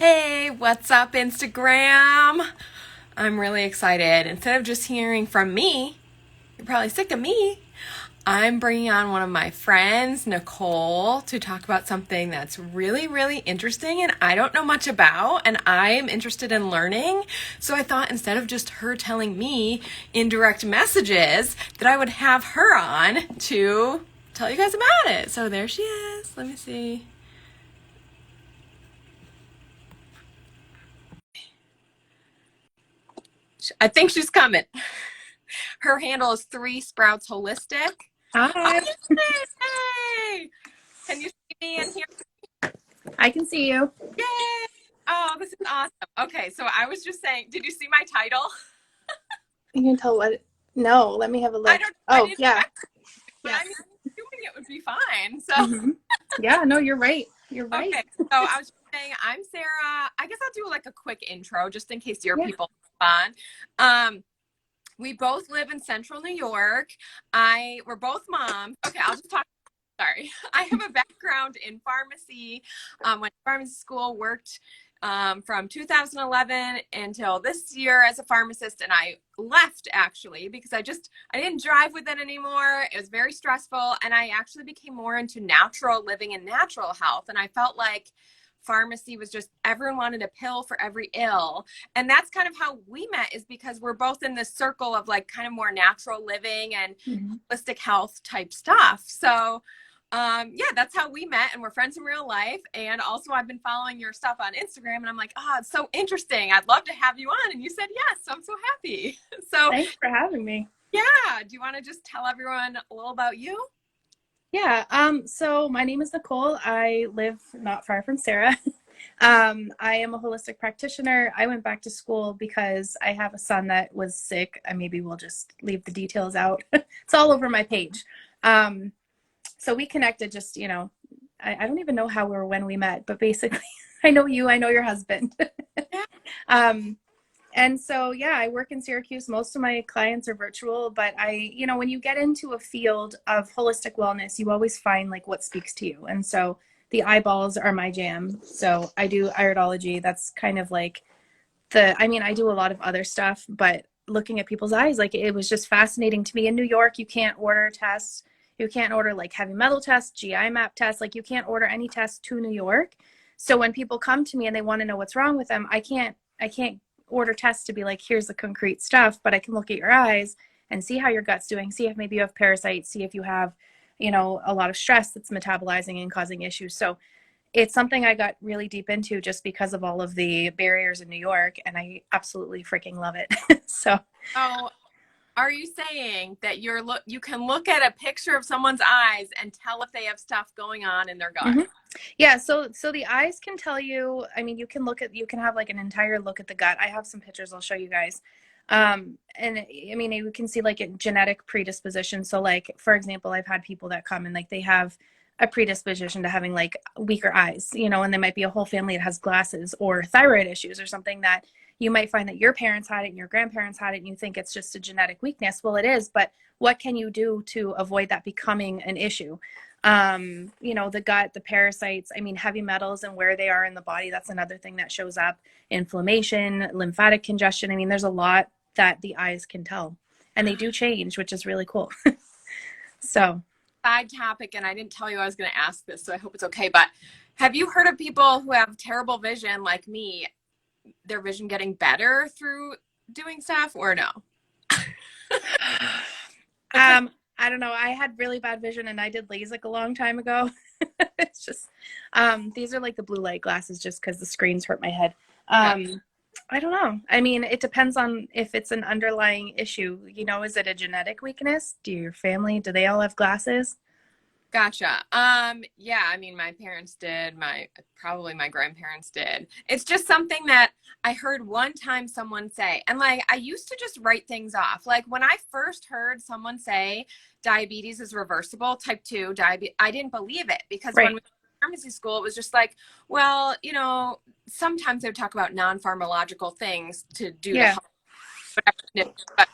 Hey, what's up, Instagram? I'm really excited. Instead of just hearing from me, you're probably sick of me. I'm bringing on one of my friends, Nichole, to talk about something that's really, really interesting and I don't know much about, and I am interested in learning. So I thought instead of just her telling me in direct messages, that I would have her on to tell you guys about it. So there she is. Let me see. I think she's coming. Her handle is Three Sprouts Holistic. Oh, Hi, yay! Can you see me in here? I can see you. Yay! Oh, this is awesome. Okay, so I was just saying, did you see my title? You can tell what. No, let me have a I look. don't, I Oh, didn't yeah, check, but yeah. I'm assuming it would be fine. So, Yeah, no, you're right. You're right. okay. So I was just saying, I'm Sarah. I guess I'll do like a quick intro just in case your Yeah. people respond. We both live in central New York. We're both moms. Okay, I'll just talk. Sorry. I have a background in pharmacy. Went to pharmacy school, worked from 2011 until this year as a pharmacist, and I left actually because I didn't drive with it anymore. It was very stressful, and I actually became more into natural living and natural health, and I felt like pharmacy was just everyone wanted a pill for every ill, and that's kind of how we met, is because we're both in this circle of like kind of more natural living and Mhm. holistic health type stuff. So yeah, that's how we met, and we're friends in real life. And also, I've been following your stuff on Instagram, and I'm like, oh, it's so interesting. I'd love to have you on. And you said yes, so I'm so happy. So, Thanks for having me. yeah, do you want to just tell everyone a little about you? Yeah, so my name is Nicole. I live not far from Sarah. I am a holistic practitioner. I went back to school because I have a son that was sick. Maybe we'll just leave the details out. It's all over my page. Um, so we connected just, I don't even know how or when we met, but basically, I know you, I know your husband. Yeah. um, and so, yeah, I work in Syracuse. Most of my clients are virtual, but when you get into a field of holistic wellness, you always find like what speaks to you. And so the eyeballs are my jam. So I do iridology. That's kind of like I do a lot of other stuff, but looking at people's eyes, like it was just fascinating to me. In New York, you can't order tests. You can't order like heavy metal tests, GI map tests. Like you can't order any tests to New York. So when people come to me and they want to know what's wrong with them, I can't order tests to be like, here's the concrete stuff, but I can look at your eyes and see how your gut's doing, see if maybe you have parasites, see if you have, a lot of stress that's metabolizing and causing issues. So it's something I got really deep into just because of all of the barriers in New York, and I absolutely freaking love it. So, Oh, are you saying that you can look at a picture of someone's eyes and tell if they have stuff going on in their gut? mhm. Yeah, so the eyes can tell you. I mean, you can have like an entire look at the gut. I have some pictures I'll show you guys. And I mean, you can see like a genetic predisposition. So, like for example, I've had people that come and like they have a predisposition to having like weaker eyes, and there might be a whole family that has glasses or thyroid issues or something that you might find that your parents had it and your grandparents had it and you think it's just a genetic weakness. Well, it is, but what can you do to avoid that becoming an issue? The gut, the parasites, I mean, heavy metals and where they are in the body, that's another thing that shows up. Inflammation, lymphatic congestion. I mean, there's a lot that the eyes can tell, and they do change, which is really cool. So, Side topic, and I didn't tell you I was going to ask this, so I hope it's okay. But have you heard of people who have terrible vision like me, their vision getting better through doing stuff, or no? Because I don't know. I had really bad vision and I did LASIK a long time ago. It's just, these are like the blue light glasses just because the screens hurt my head. I don't know. I mean, it depends on if it's an underlying issue. Is it a genetic weakness? Do your family, do they all have glasses? Gotcha. Yeah, I mean, my parents did, probably my grandparents did. It's just something that I heard one time someone say, and like I used to just write things off. Like when I first heard someone say diabetes is reversible, type 2 diabetes, I didn't believe it because when Right. we were in pharmacy school, it was just like, well, sometimes they would talk about non-pharmacological things to do to Yeah. help whatever. But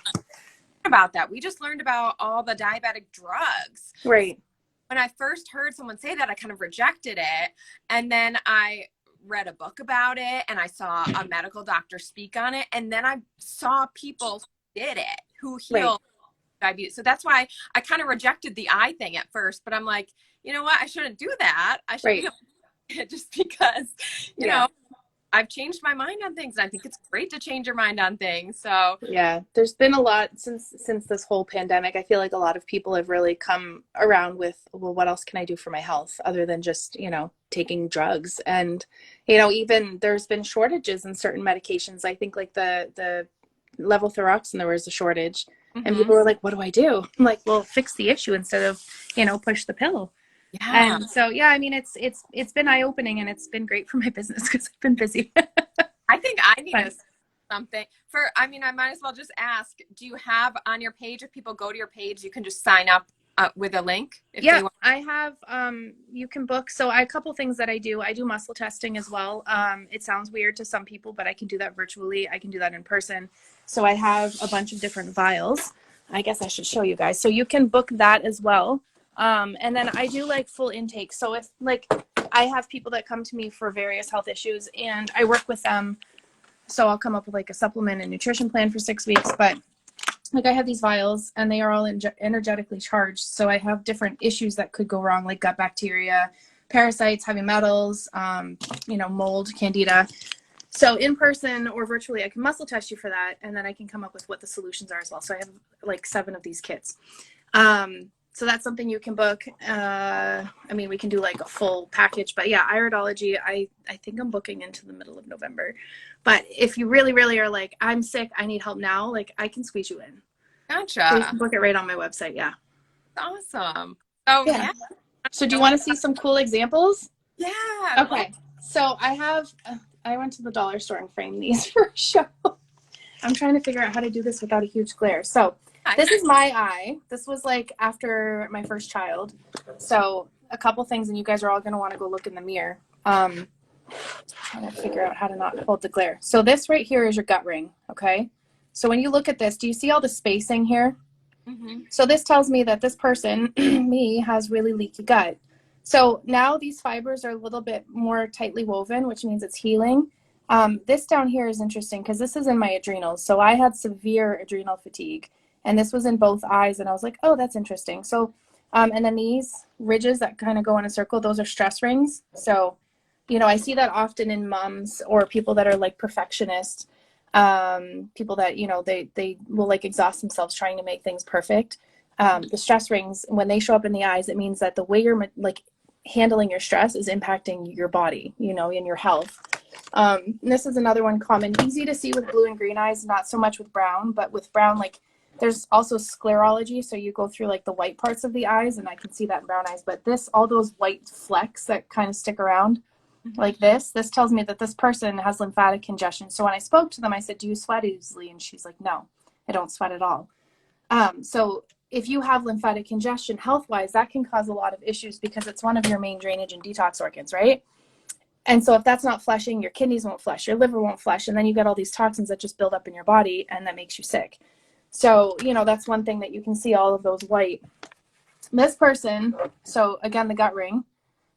about that, we just learned about all the diabetic drugs. Right. When I first heard someone say that, I kind of rejected it. And then I read a book about it and I saw a medical doctor speak on it. And then I saw people who did it, who Right. healed diabetes. So that's why I kind of rejected the eye thing at first, but I'm like, you know what? I shouldn't do that. I should Right. be just because, you Yeah. know, I've changed my mind on things. And I think it's great to change your mind on things. So Yeah, there's been a lot since this whole pandemic. I feel like a lot of people have really come around with, well, what else can I do for my health other than just, taking drugs? And, even there's been shortages in certain medications. I think like the levothyroxine, there was a shortage, and mhm. people were like, what do I do? I'm like, well, fix the issue instead of, push the pill. Yeah, And so, yeah, I mean, it's been eye-opening, and it's been great for my business because I've been busy. I think I need Fun. a something for, I mean, I might as well just ask, do you have on your page, if people go to your page, you can just sign up with a link if Yeah, they want? I have you can book. So a couple things that I do. I do muscle testing as well. It sounds weird to some people, but I can do that virtually. I can do that in person. So I have a bunch of different vials. I guess I should show you guys. So you can book that as well. And then I do like full intake. So if like I have people that come to me for various health issues and I work with them. So I'll come up with like a supplement and nutrition plan for 6 weeks, but like I have these vials and they are all energetically charged. So I have different issues that could go wrong, like gut bacteria, parasites, heavy metals, mold, candida. So in person or virtually, I can muscle test you for that. And then I can come up with what the solutions are as well. So I have like 7 of these kits. So that's something you can book. I mean, we can do like a full package, but yeah, iridology, I think I'm booking into the middle of November. But if you really, really are like, I'm sick, I need help now, like I can squeeze you in. So you Gotcha. can book it right on my website. Yeah. Awesome. So Yeah. yeah, So do you know what? want to see some cool examples? Yeah, I love. Okay. So I have, I went to the dollar store and framed these for a show. I'm trying to figure out how to do this without a huge glare. So I, this is my eye. This was like after my first child. So a couple things, and you guys are all going to want to go look in the mirror. Trying to figure out how to not hold the glare. So this right here is your gut ring. Okay. So when you look at this, do you see all the spacing here? mm-hmm. So this tells me that this person, me, has really leaky gut. So now these fibers are a little bit more tightly woven, which means it's healing. This down here is interesting because this is in my adrenals. So I had severe adrenal fatigue, and this was in both eyes. And I was like, oh, that's interesting. So, and then these ridges that kind of go in a circle, those are stress rings. So, I see that often in moms or people that are like perfectionists, people that, they will like exhaust themselves trying to make things perfect. The stress rings, when they show up in the eyes, it means that the way you're like handling your stress is impacting your body, in your health. This is another one common, easy to see with blue and green eyes, not so much with brown, but with brown, like there's also sclerology. So you go through like the white parts of the eyes, and I can see that in brown eyes, but all those white flecks that kind of stick around like this tells me that this person has lymphatic congestion. So when I spoke to them, I said, do you sweat easily? And she's like, no, I don't sweat at all. So if you have lymphatic congestion health-wise, that can cause a lot of issues because it's one of your main drainage and detox organs, right? And so if that's not flushing, your kidneys won't flush, your liver won't flush, and then you get all these toxins that just build up in your body, and that makes you sick. So, that's one thing that you can see all of those white. This person, so again, the gut ring.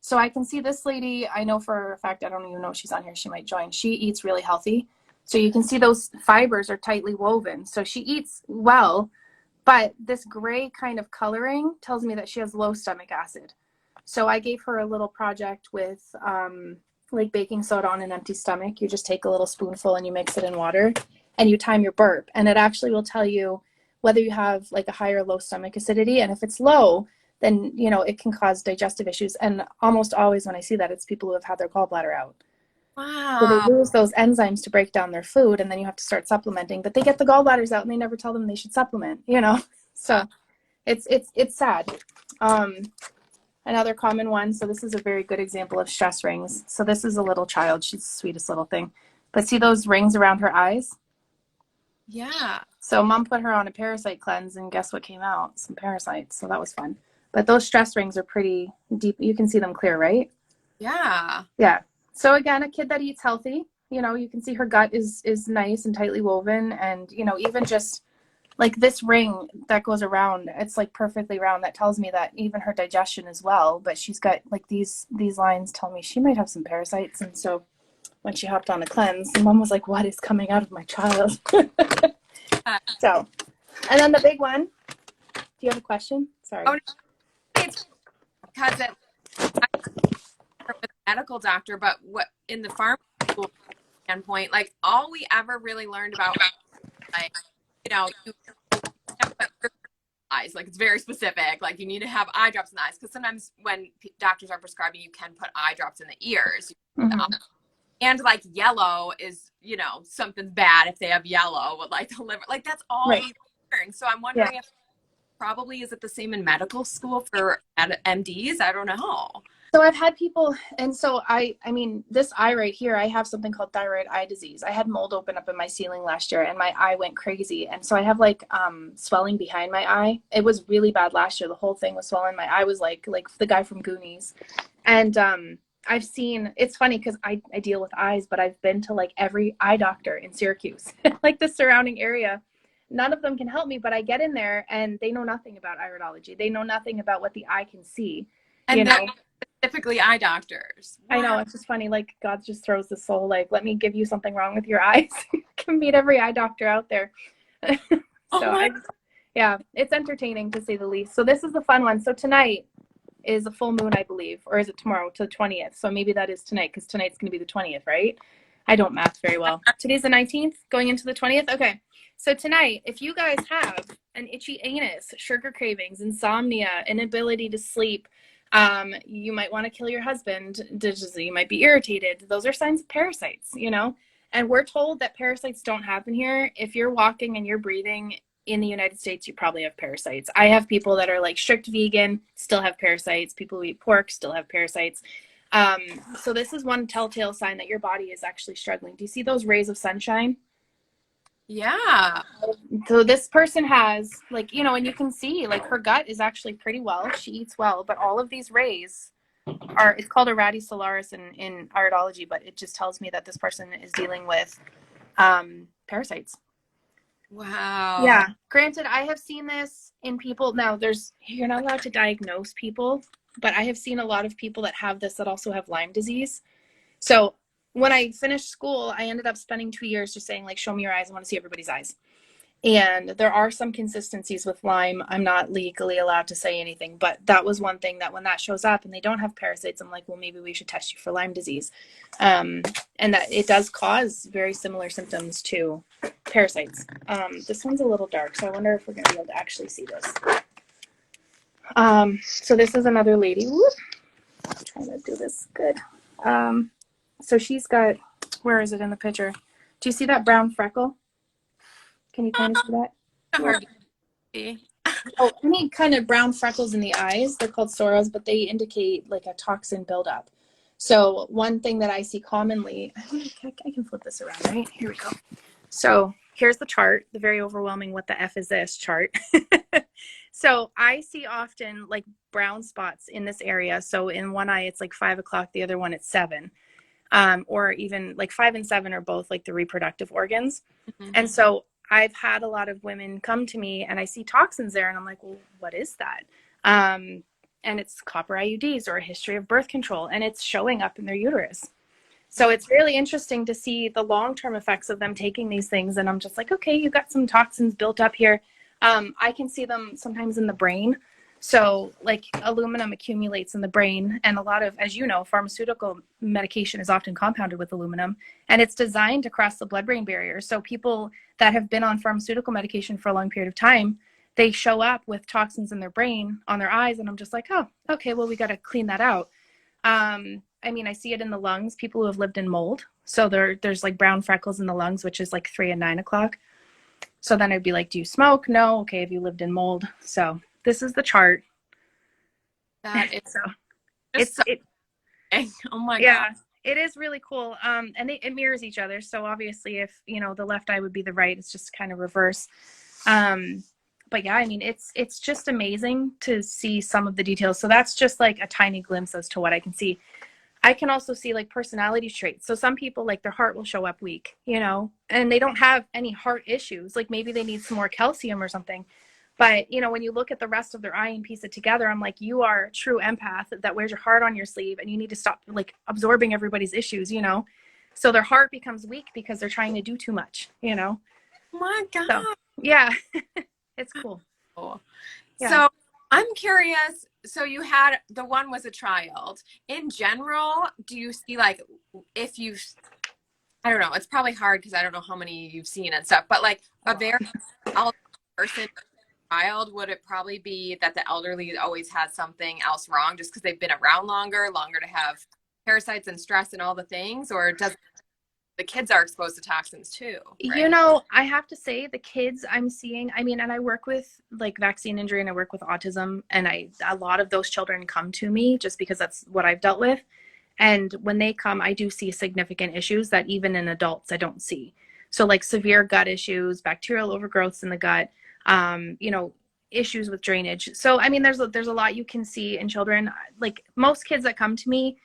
So I can see this lady, I know for a fact, I don't even know if she's on here, she might join. She eats really healthy. So you can see those fibers are tightly woven. So she eats well, but this gray kind of coloring tells me that she has low stomach acid. So I gave her a little project with like baking soda on an empty stomach. You just take a little spoonful and you mix it in water and you time your burp. And it actually will tell you whether you have like a high or low stomach acidity. And if it's low, then, it can cause digestive issues. And almost always when I see that, it's people who have had their gallbladder out. So they Wow. lose those enzymes to break down their food, and then you have to start supplementing. But they get the gallbladders out, and they never tell them they should supplement. So it's sad. Another common one. So this is a very good example of stress rings. So this is a little child. She's the sweetest little thing. But see those rings around her eyes? Yeah. So mom put her on a parasite cleanse, and guess what came out? Some parasites. So that was fun. But those stress rings are pretty deep. You can see them clear, right? Yeah. Yeah. So again, a kid that eats healthy, you can see her gut is nice and tightly woven, and even just like this ring that goes around, it's like perfectly round. That tells me that even her digestion as well. But she's got like these lines tell me she might have some parasites, and so when she hopped on the cleanse. And mom was like, what is coming out of my child? Uh, So, and then the big one. Do you have a question? Sorry. oh, no, it's because I work with a medical doctor, but what in the pharmacy school standpoint, like all we ever really learned about, like, you can't put eyes, like it's very specific. Like you need to have eye drops in the eyes because sometimes when doctors are prescribing, you can put eye drops in the ears. Mm-hmm. And like yellow is, something's bad if they have yellow, but like the liver, like that's all Right. we learn. So I'm Yeah. wondering if probably is it the same in medical school for MDs? I don't know. So I've had people, and so I mean, this eye right here, I have something called thyroid eye disease. I had mold open up in my ceiling last year, and my eye went crazy. And so I have like swelling behind my eye. It was really bad last year. The whole thing was swollen. My eye was like the guy from Goonies. And I've seen. It's funny because I deal with eyes, but I've been to like every eye doctor in Syracuse, like the surrounding area. None of them can help me, but I get in there and they know nothing about iridology. They know nothing about what the eye can see. You And know. they're specifically eye doctors. I know, Wow. it's just funny, like God just throws the soul, like, let me give you something wrong with your eyes. You can meet every eye doctor out there. Oh So my. yeah, it's entertaining to say the least. So this is the fun one. So tonight is a full moon, I believe, or is it tomorrow to the 20th? So maybe that is tonight because tonight's going to be the 20th, right? I don't math very well. Today's the 19th, going into the 20th. Okay. So tonight, if you guys have an itchy anus, sugar cravings, insomnia, inability to sleep, you might want to kill your husband, you might be irritated. Those are signs of parasites, and we're told that parasites don't happen here. If you're walking and you're breathing in the United States, you probably have parasites. I have people that are like strict vegan, still have parasites. People who eat pork still have parasites. So this is one telltale sign that your body is actually struggling. Do you see those rays of sunshine? Yeah. So this person has and you can see like her gut is actually pretty well. She eats well, but all of these rays it's called a radicularis in iridology, but it just tells me that this person is dealing with parasites. Wow. Yeah. Granted, I have seen this in people. Now, you're not allowed to diagnose people, but I have seen a lot of people that have this that also have Lyme disease. So when I finished school, I ended up spending 2 years just saying, like, show me your eyes. I want to see everybody's eyes. And there are some consistencies with Lyme. I'm not legally allowed to say anything, but that was one thing that when that shows up and they don't have parasites, I'm like, well, maybe we should test you for Lyme disease. And that it does cause very similar symptoms to parasites. This one's a little dark, so I wonder if we're going to be able to actually see this. So this is another lady. Whoop. I'm trying to do this good. So she's got, where is it in the picture? Do you see that brown freckle? Can you kind of see that? Hard to see. Oh, any kind of brown freckles in the eyes, they're called psoras, but they indicate like a toxin buildup. So one thing that I see commonly, I can flip this around, right? Here we go. So here's the chart, the very overwhelming what the F is this chart. So I see often like brown spots in this area. So in one eye, it's like 5 o'clock, the other one it's 7. Or even like 5 and 7 are both like the reproductive organs. Mm-hmm. And so I've had a lot of women come to me and I see toxins there and I'm like, well, what is that? And it's copper IUDs or a history of birth control, and it's showing up in their uterus. So it's really interesting to see the long-term effects of them taking these things. And I'm just like, okay, you got some toxins built up here. I can see them sometimes in the brain. So like aluminum accumulates in the brain, and a lot of, as you know, pharmaceutical medication is often compounded with aluminum, and it's designed to cross the blood-brain barrier. So people that have been on pharmaceutical medication for a long period of time, they show up with toxins in their brain on their eyes, and I'm just like, oh, okay, well, we got to clean that out. I mean, I see it in the lungs, people who have lived in mold. So there's like brown freckles in the lungs, which is like 3 and 9 o'clock. So then I'd be like, do you smoke? No. Okay, have you lived in mold? So this is the chart. That is So just so it oh my yeah, God. it is really cool. And it mirrors each other. So obviously if, the left eye would be the right, it's just kind of reverse. But yeah, I mean, it's just amazing to see some of the details. So that's just like a tiny glimpse as to what I can see. I can also see like personality traits. So some people, like their heart will show up weak, and they don't have any heart issues. Like maybe they need some more calcium or something. But, when you look at the rest of their eye and piece it together, I'm like, you are a true empath that wears your heart on your sleeve, and you need to stop like absorbing everybody's issues. So their heart becomes weak because they're trying to do too much, you know? Oh my So, God. yeah, it's cool. Yeah. So I'm curious. So you had the one was a child. In general, do you see like if you've, I don't know, it's probably hard because I don't know how many you've seen and stuff, but like a very elderly person, child, would it probably be that the elderly always has something else wrong just because they've been around longer to have parasites and stress and all the things? Or does the kids are exposed to toxins too, You right? know, I have to say the kids I'm seeing, I mean, and I work with like vaccine injury and I work with autism, and a lot of those children come to me just because that's what I've dealt with. And when they come, I do see significant issues that even in adults I don't see. So like severe gut issues, bacterial overgrowths in the gut, you know, issues with drainage. So I mean, there's a lot you can see in children. Like most kids that come to me,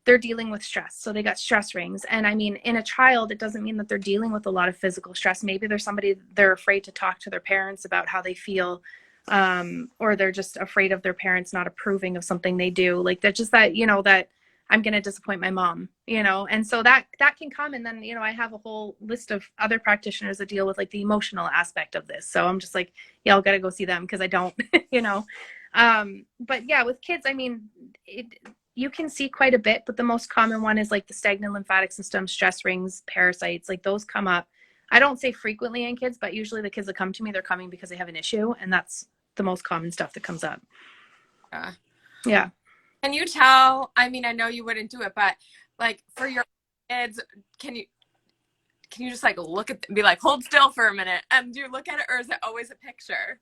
they're dealing with stress. So they got stress rings. And I mean, in a child, it doesn't mean that they're dealing with a lot of physical stress. Maybe there's somebody they're afraid to talk to their parents about how they feel, or they're just afraid of their parents not approving of something they do. Like that, just that, you know, that I'm going to disappoint my mom, you know? And so that can come. And then, you know, I have a whole list of other practitioners that deal with like the emotional aspect of this. So I'm just like, yeah, I'll got to go see them because I don't, you know? But yeah, with kids, I mean, you can see quite a bit, but the most common one is like the stagnant lymphatic system, stress rings, parasites, like those come up. I don't say frequently in kids, but usually the kids that come to me, they're coming because they have an issue, and that's the most common stuff that comes up. Yeah. Yeah. Can you tell? I mean, I know you wouldn't do it, but like for your kids, can you can you just like look at be like hold still for a minute and do you look at it, or is it always a picture?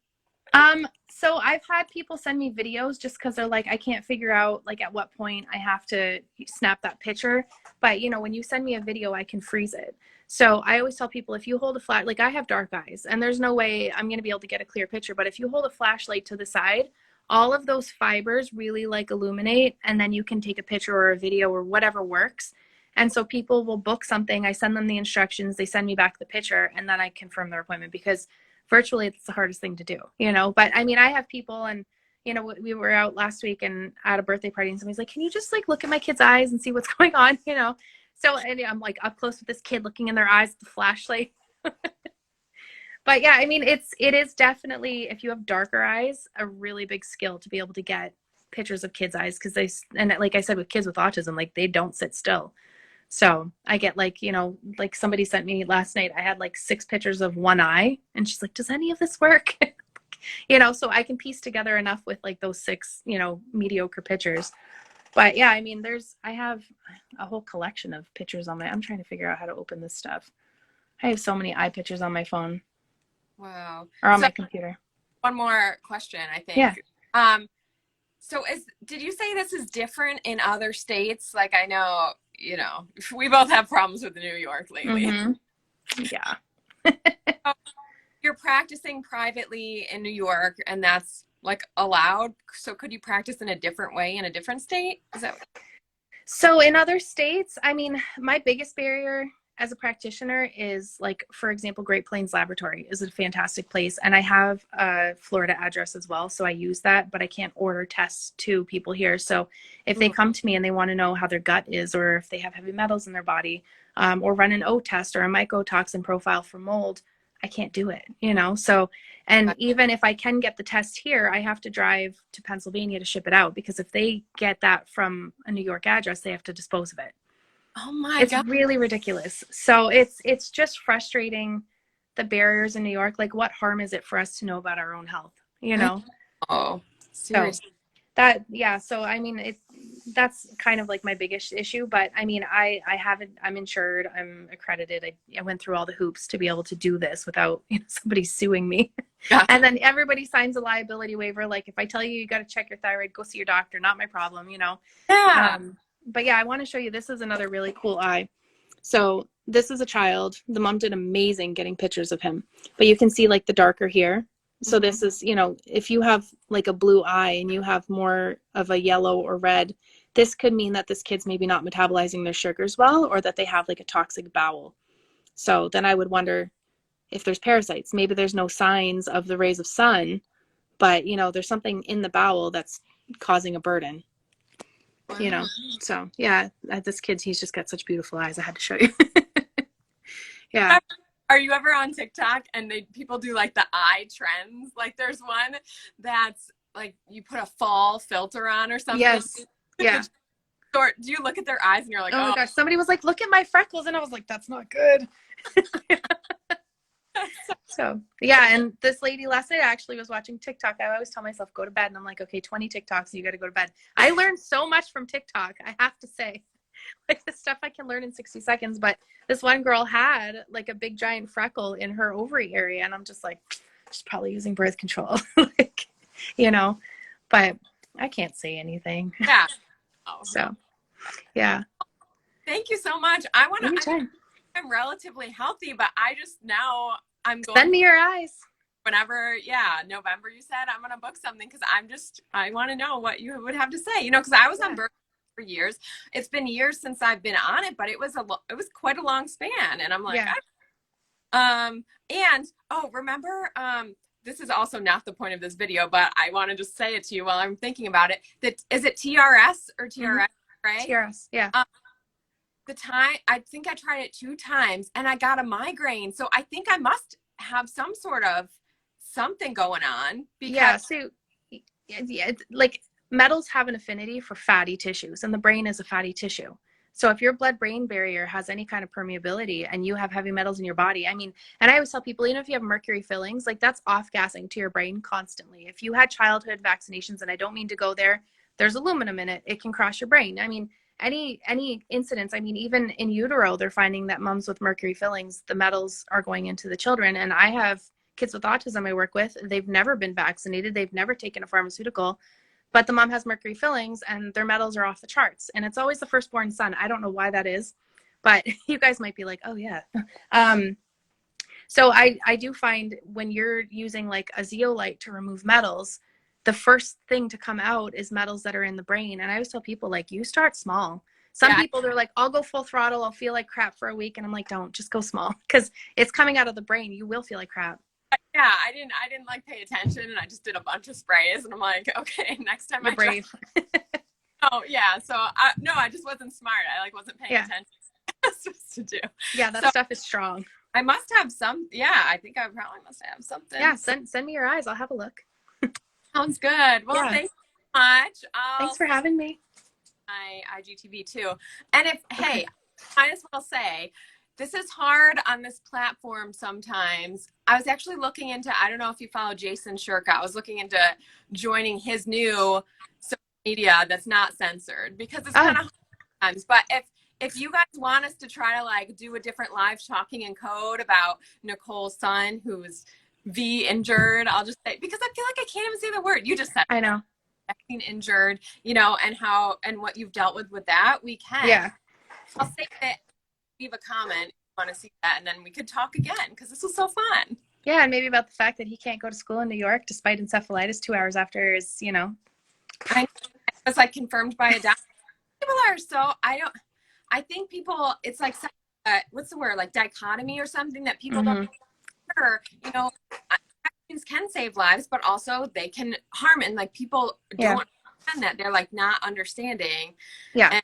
So I've had people send me videos just because they're like, I can't figure out like at what point I have to snap that picture. But you know, when you send me a video, I can freeze it. So I always tell people if you hold a flat, like I have dark eyes and there's no way I'm going to be able to get a clear picture. But if you hold a flashlight to the side, all of those fibers really like illuminate, and then you can take a picture or a video or whatever works. And so people will book something. I send them the instructions. They send me back the picture, and then I confirm their appointment because virtually it's the hardest thing to do, you know? But I mean, I have people, and you know, we were out last week and at a birthday party and somebody's like, can you just like look at my kid's eyes and see what's going on, you know? So, and I'm like up close with this kid looking in their eyes with the flashlight. But yeah, I mean, it is definitely, if you have darker eyes, a really big skill to be able to get pictures of kids' eyes, because and like I said, with kids with autism, like they don't sit still. So I get like, you know, like somebody sent me last night, I had like 6 pictures of one eye, and she's like, does any of this work? You know, so I can piece together enough with like those 6, you know, mediocre pictures. But yeah, I mean, I have a whole collection of pictures on I'm trying to figure out how to open this stuff. I have so many eye pictures on my phone Wow. or on So my computer. one more question, I Yeah. think. So did you say this is different in other states? Like I know, you know, we both have problems with New York lately. Mm-hmm. Yeah. So you're practicing privately in New York and that's like allowed. So could you practice in a different way in a different state? Is that So in other states, I mean, my biggest barrier as a practitioner is like, for example, Great Plains Laboratory is a fantastic place. And I have a Florida address as well. So I use that, but I can't order tests to people here. So if they come to me and they want to know how their gut is, or if they have heavy metals in their body, or run an O test or a mycotoxin profile for mold, I can't do it, you know? So, and even if I can get the test here, I have to drive to Pennsylvania to ship it out, because if they get that from a New York address, they have to dispose of it. oh my It's God. really ridiculous. So it's just frustrating, the barriers in New York. Like, what harm is it for us to know about our own health, you I know? know. So Seriously. that, yeah, so I mean, that's kind of like my biggest issue. But I mean, I haven't, I'm insured, I'm accredited. I went through all the hoops to be able to do this without, you know, somebody suing me. Yeah. And then everybody signs a liability waiver, like if I tell you got to check your thyroid, go see your doctor, not my problem, you know. Yeah. But yeah, I want to show you, this is another really cool eye. So this is a child. The mom did amazing getting pictures of him, but you can see like the darker here. So this is, you know, if you have like a blue eye and you have more of a yellow or red, this could mean that this kid's maybe not metabolizing their sugars well, or that they have like a toxic bowel. So then I would wonder if there's parasites. Maybe there's no signs of the rays of sun, but you know, there's something in the bowel that's causing a burden. you know. Wow. So yeah, this kid, he's just got such beautiful eyes. I had to show you. Yeah. Are you ever on TikTok and people do like the eye trends? Like there's one that's like you put a fall filter on or something. Yes. Like Yeah. the short, do you look at their eyes and you're like, Oh my oh, gosh. Somebody was like, look at my freckles. And I was like, that's not good. So yeah, and this lady last night actually was watching TikTok. I always tell myself, go to bed. And I'm like, okay, 20 TikToks, you got to go to bed. I learned so much from TikTok, I have to say. Like the stuff I can learn in 60 seconds. But this one girl had like a big giant freckle in her ovary area. And I'm just like, she's probably using birth control. Like, you know, but I can't say anything. yeah. Oh. So yeah. Thank you so much. I want to, Anytime. I'm relatively healthy, but I just now I'm going Send me your eyes. whenever, yeah, November you said I'm going to book something because I want to know what you would have to say, you know, because I was on birth for years. It's been years since I've been on it, but it was quite a long span. And I'm like, Yeah. and oh, remember, this is also not the point of this video, but I want to just say it to you while I'm thinking about it. That is it TRS or TRS, right? TRS, yeah. The time, I think I tried it 2 times and I got a migraine. So I think I must have some sort of something going on because Yeah, so yeah, like metals have an affinity for fatty tissues, and the brain is a fatty tissue. So if your blood-brain barrier has any kind of permeability and you have heavy metals in your body, I mean, and I always tell people, even if you have mercury fillings, like that's off-gassing to your brain constantly. If you had childhood vaccinations, and I don't mean to go there, there's aluminum in it. It can cross your brain. I mean, any incidents, I mean, even in utero, they're finding that moms with mercury fillings, the metals are going into the children. And I have kids with autism I work with. They've never been vaccinated. They've never taken a pharmaceutical, but the mom has mercury fillings and their metals are off the charts. And it's always the firstborn son. I don't know why that is, but you guys might be like, oh yeah. So I do find when you're using like a zeolite to remove metals, the first thing to come out is metals that are in the brain. And I always tell people, like, you start small. Some people, they're like, I'll go full throttle. I'll feel like crap for a week. And I'm like, don't, just go small, because it's coming out of the brain. You will feel like crap. yeah, I didn't like pay attention and I just did a bunch of sprays and I'm like, okay, next time You're brave. Oh yeah. So no, I just wasn't smart. I like wasn't paying attention to what I was supposed to do. Yeah, that stuff is strong. I must have some. Yeah, I think I probably must have something. Yeah, send me your eyes. I'll have a look. Sounds good. Well, thanks so much. Thanks for having me. My IGTV too. And hey, I might as well say, this is hard on this platform sometimes. I was actually looking into, I don't know if you follow Jason Shurka. I was looking into joining his new social media that's not censored because it's kind of hard times. But if you guys want us to try to like do a different live talking in code about Nichole's son who's injured, I'll just say, because I feel like I can't even say the word. You just said I know. Injured, you know, and what you've dealt with that, we can. Yeah. I'll say that, leave a comment if you want to see that, and then we could talk again because this was so fun. Yeah, and maybe about the fact that he can't go to school in New York despite encephalitis 2 hours after his, you know. I was like confirmed by a doctor. People are so, I think people, it's like, what's the word, like dichotomy or something that people don't hear, you know. Vaccines can save lives, but also they can harm, and like people don't understand that. They're like not understanding. Yeah. And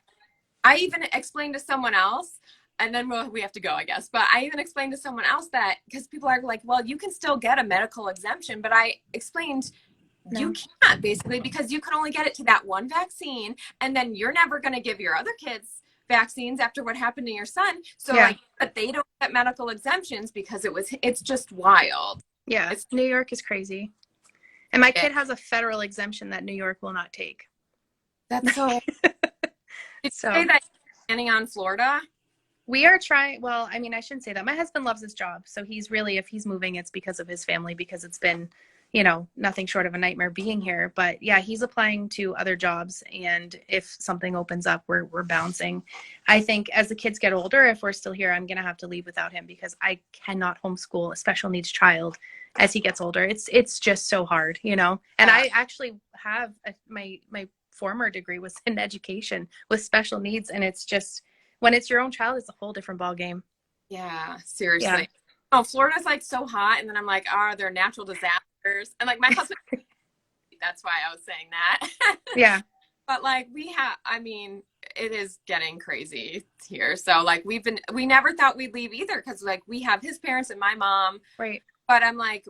I even explained to someone else, and then we have to go, I guess. But I even explained to someone else that, because people are like, well, you can still get a medical exemption. But I explained you can't, basically, because you can only get it to that one vaccine. And then you're never going to give your other kids vaccines after what happened to your son. So like, but they don't get medical exemptions because it's just wild. Yeah. New York is crazy. And my kid has a federal exemption that New York will not take. That's so. Did you say that planning on Florida? We are trying. Well, I mean, I shouldn't say that. My husband loves his job. So he's really, if he's moving, it's because of his family, because it's been, you know, nothing short of a nightmare being here. But yeah, he's applying to other jobs. And if something opens up, we're bouncing. I think as the kids get older, if we're still here, I'm going to have to leave without him because I cannot homeschool a special needs child as he gets older. It's just so hard, you know. And I actually have my former degree was in education with special needs, and it's just, when it's your own child, it's a whole different ball game. Yeah, seriously. Yeah. Oh, Florida's like so hot, and then I'm like, are there natural disasters? And like my husband, that's why I was saying that. Yeah. But like I mean, it is getting crazy here. So like we never thought we'd leave either because like we have his parents and my mom. Right. But I'm like,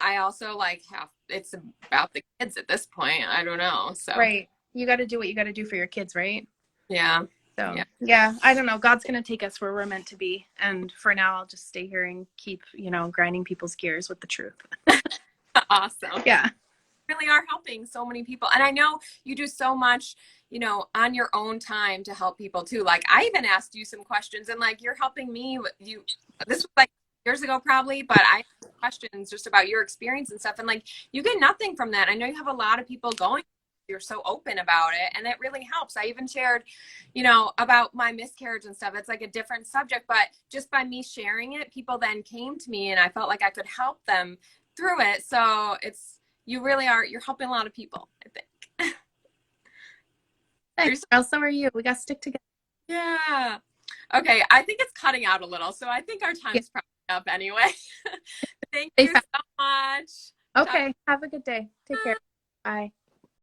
I also like it's about the kids at this point. I don't know. So Right. You got to do what you got to do for your kids, right? yeah. So, Yeah. yeah, I don't know. God's going to take us where we're meant to be. And for now, I'll just stay here and keep, grinding people's gears with the truth. Awesome. Yeah. Really are helping so many people. And I know you do so much, on your own time to help people too. Like I even asked you some questions and like you're helping me this was like years ago probably, but I asked questions just about your experience and stuff. And like you get nothing from that. I know you have a lot of people going, you're so open about it and it really helps. I even shared, about my miscarriage and stuff. It's like a different subject, but just by me sharing it, people then came to me and I felt like I could help them through it. So you really are, you're helping a lot of people, I think. Thanks, girl. So are you. We got to stick together. Yeah. Okay. I think it's cutting out a little. So I think our Yeah. time's probably up anyway. Thank Stay you fast. so much. Okay. Have a good day. Take care. Bye.